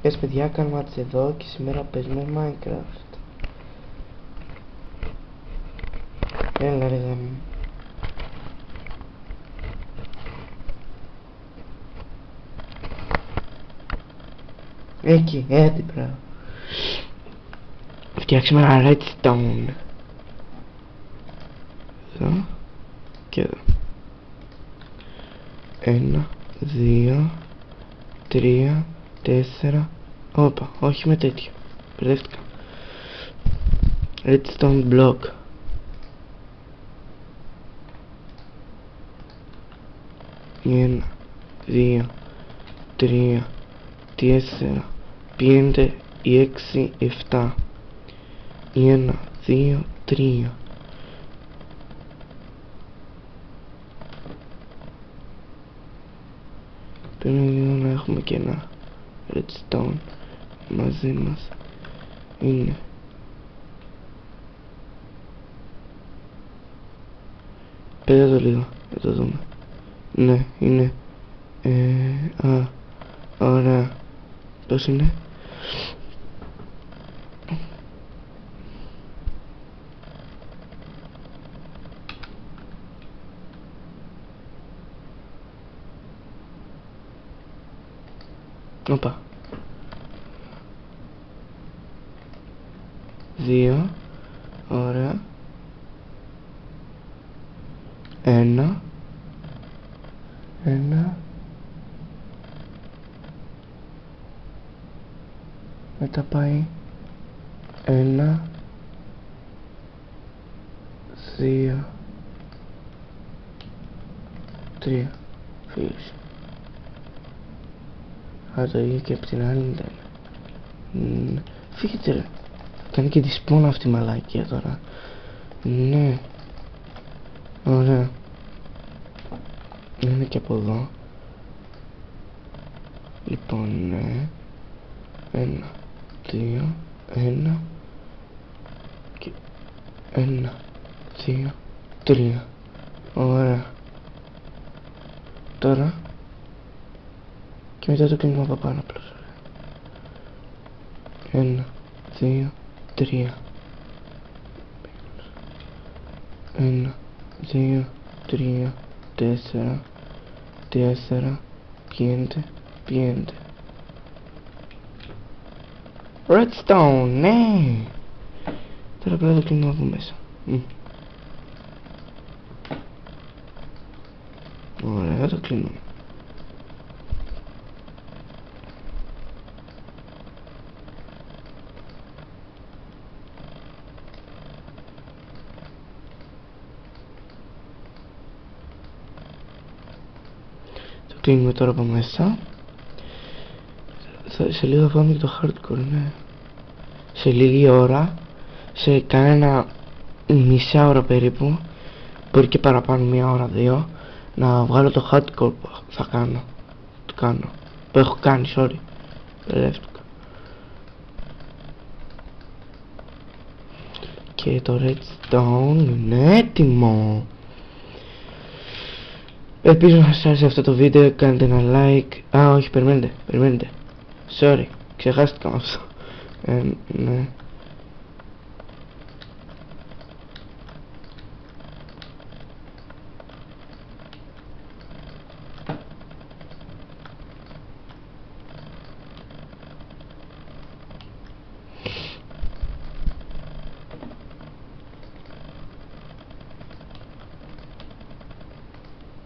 Πες παιδιά, κάνουμε μάτς εδώ και σήμερα παίζουμε Minecraft. Έλα ρε γάμο. Εκεί, έτσι πράγμα. Φτιάξουμε ένα redstone. Εδώ και εδώ. 1, 2, 3, 4. Όπα, όχι με τέτοιο. Μπερδεύτηκα. Redstone block. Ένα, 2, 3, 4, 5, 6, 7. 1, 2, 3. Πρέπει να έχουμε και ένα redstone μαζί μας. Είναι πέρα το λίγο, να το δούμε. Ναι, είναι ωραία. Πώς είναι? Όπα. 2. Ωραία. 1. Μετά πάει 1, 2, 3. Φίλησε. Α, το ίδιο και απ' την άλλη ήταν. Φύγετε ρε. Κάνει και τη σπόνα αυτή η μαλακία τώρα. Ναι. Ωραία. Είναι και από εδώ. Λοιπόν, ναι. 1, 2, 1 και 1, 2, 3. Ωραία. Τώρα και μετά το κλείνουμε από πάνω απλώς. 1, 2, 3. 1, 2, 3, 4, 4, 5, 5. Redstone, ναι! Τώρα πρέπει να το κλείνουμε από μέσα. Ωραία, το κλείνουμε. Το κλείνουμε τώρα από μέσα. Σε λίγο θα πάμε και το hardcore, ναι. Σε λίγη ώρα, σε κανένα μισά ώρα περίπου, μπορεί και παραπάνω, 1 ώρα, 2, να βγάλω το hardcore που θα κάνω. Το κάνω. Που έχω κάνει, sorry. Μπερδεύτηκα. Και το redstone είναι έτοιμο. Ελπίζω να σας άρεσε αυτό το βίντεο. Κάντε ένα like. Α, όχι, περιμένετε. Sorry, ξεχάστηκα αυτό. Ναι.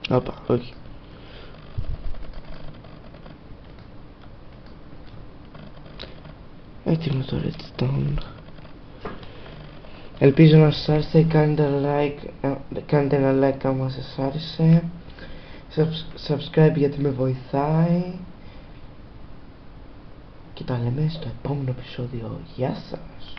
Όπα, όχι. Έτοιμο το redstone. Ελπίζω να σας άρεσε. Κάντε ένα like άμα σας άρεσε. Subscribe γιατί με βοηθάει. Και τα λέμε στο επόμενο επεισόδιο. Γεια σας.